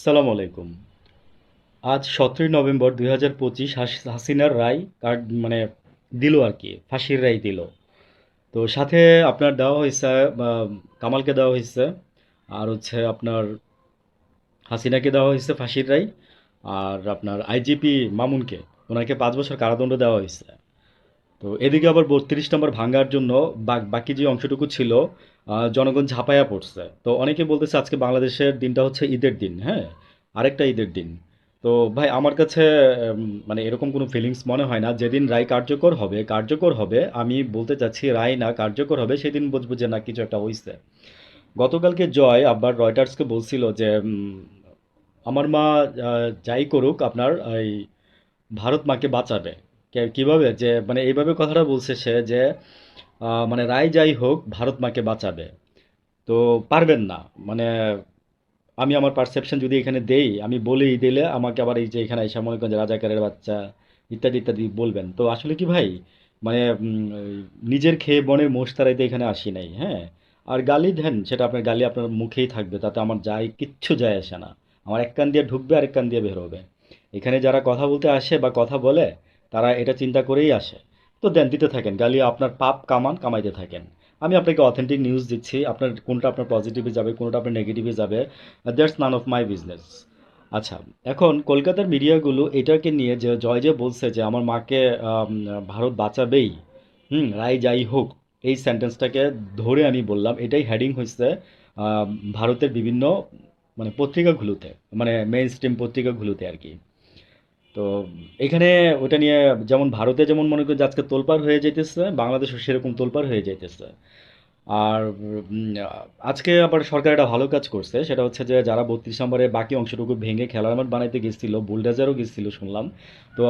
সালাম আলাইকুম। আজ 17 নভেম্বর 2025 হাসিনার রায় মানে দিল আর কি, ফাঁসির রায় দিল। তো সাথে আপনার দেওয়া হয়েছে, বা কামালকে দেওয়া হয়েছে, আর হচ্ছে আপনার হাসিনাকে দেওয়া হয়েছে ফাঁসির রায়, আর আপনার আইজিপি মামুনকে, ওনাকে 5 বছর কারাদণ্ড দেওয়া হয়েছে। তো এদিকে আবার 32 নম্বর ভাঙার জন্য বাকি যে অংশটুকু ছিল, জনগণ ঝাঁপায়া পড়ছে। তো অনেকে বলতেছে আজকে বাংলাদেশের দিনটা হচ্ছে ঈদের দিন, হ্যাঁ, আরেকটা ঈদের দিন। তো ভাই আমার কাছে মানে এরকম কোনো ফিলিংস মনে হয় না। যেদিন রায় কার্যকর হবে, আমি বলতে চাচ্ছি রায় না কার্যকর হবে, সেদিন বুঝবো যে না, কিছু একটা হইছে। গতকালকে জয় আবার রয়টার্সকে বলছিল যে আমার মা যাই করুক, আপনার এই ভারত মাকে বাঁচাবে। কিভাবে যে মানে এইভাবে কথাটা বলছে সে, যে মানে রায় যাই হোক ভারত মাকে বাঁচাবে। তো পারবেন না, মানে আমি আমার পারসেপশন যদি এখানে দেই, আমি বলি দিলে আমাকে আবার এই যে এখানে এসে মনে করেন যে রাজাকারের বাচ্চা ইত্যাদি ইত্যাদি বলবেন। তো আসলে কি ভাই, মানে ওই নিজের খেয়ে বনের মোষ তাড়াইতে এখানে আসি নাই, হ্যাঁ। আর গালি দেন, সেটা আপনার গালি আপনার মুখেই থাকবে, তাতে আমার কিচ্ছু যায় আসে না। আমার এক কান দিয়ে ঢুকবে, আরেক কান দিয়ে বের হবে। এখানে যারা কথা বলতে আসে বা কথা বলে, তারা এটা চিন্তা করেই আসে। তো দেন, দিতে থাকেন গালি, আপনার পাপ কামাইতে থাকেন। আমি আপনাকে অথেন্টিক নিউজ দিচ্ছি, আপনার কোনটা আপনার পজিটিভে যাবে, কোনটা আপনার নেগেটিভে যাবে, that's none of my business. আচ্ছা, এখন কলকাতার মিডিয়াগুলো এটাকে নিয়ে যে জয় যে বলছে যে আমার মাকে ভারত বাঁচাবেই, রায় যাই হোক, এই সেন্টেন্সটাকে ধরে আমি বললাম এটাই হেডিং হয়েছে আহ, ভারতের বিভিন্ন মানে পত্রিকাগুলোতে, মানে মেইন স্ট্রিম পত্রিকাগুলোতে আর কি। তো এখানে ওটা নিয়ে, যেমন ভারতে যেমন মনে করি যে আজকে তোলপাড় হয়ে যাইতেছে, বাংলাদেশও সেরকম তোলপাড় হয়ে যাইতেছে। আর আজকে আবার সরকার একটা ভালো কাজ করছে, সেটা হচ্ছে যে যারা 32 নম্বরে বাকি অংশটুকু ভেঙে খেলার মাঠ বানাইতে গেছিল, বুলডোজারও গেছিল শুনলাম। তো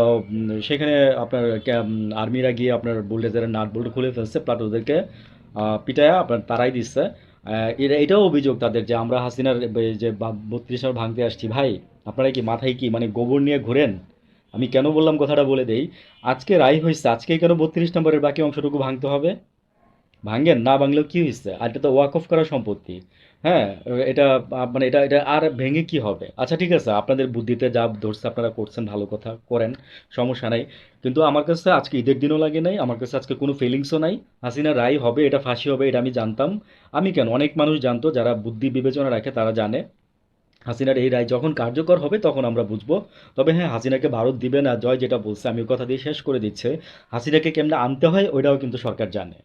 সেখানে আপনার আর্মিরা গিয়ে আপনার বুলডোজারের নাট বল্টু খুলে ফেলছে, প্লাট ওদেরকে পিটায়া আপনার তারাই দিচ্ছে। এটাও অভিযোগ তাদের যে আমরা হাসিনার যে 32 নম্বর ভাঙতে আসছি। ভাই, আপনারা কি মাথায় কি মানে গোবর নিয়ে ঘোরেন? আমি কেন বললাম কথাটা বলে দেই। আজকে রায় হয়েছে, আজকে কেন 32 নম্বরের বাকি অংশটুকু ভাঙতে হবে? ভাঙেন না, ভাঙলেও কি হয়েছে? আর এটা তো ওয়াক অফ করা সম্পত্তি। হ্যাঁ, এটা মানে এটা এটা আর ভেঙে কি হবে? আচ্ছা ঠিক আছে, আপনাদের বুদ্ধিতে যা ধরছে আপনারা করছেন, ভালো কথা করেন, সমস্যা নাই। কিন্তু আমার কাছে আজকে ঈদের দিনও লাগে নাই, আমার কাছে আজকে কোনো ফিলিংসও নাই। হাসিনা রায় হবে, এটা ফাঁসি হবে, এটা আমি জানতাম। আমি কেন, অনেক মানুষ জানতো, যারা বুদ্ধি বিবেচনা রাখে তারা জানে হাসিনার এই রায় যখন কার্যকর হবে তখন আমরা বুঝবো। তবে হ্যাঁ, হাসিনাকে ভারত দিবে না, জয় যেটা বলছে আমি ওই কথা দিয়ে শেষ করে দিচ্ছে। হাসিনাকে কেমনে আনতে হয় ওইটাও কিন্তু সরকার জানে।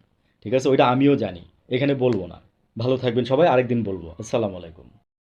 ঠিক আছে, ওইটা আমিও জানি, এখানে বলবো না। ভালো থাকবেন সবাই, আরেকদিন বলবো। আসসালামু আলাইকুম।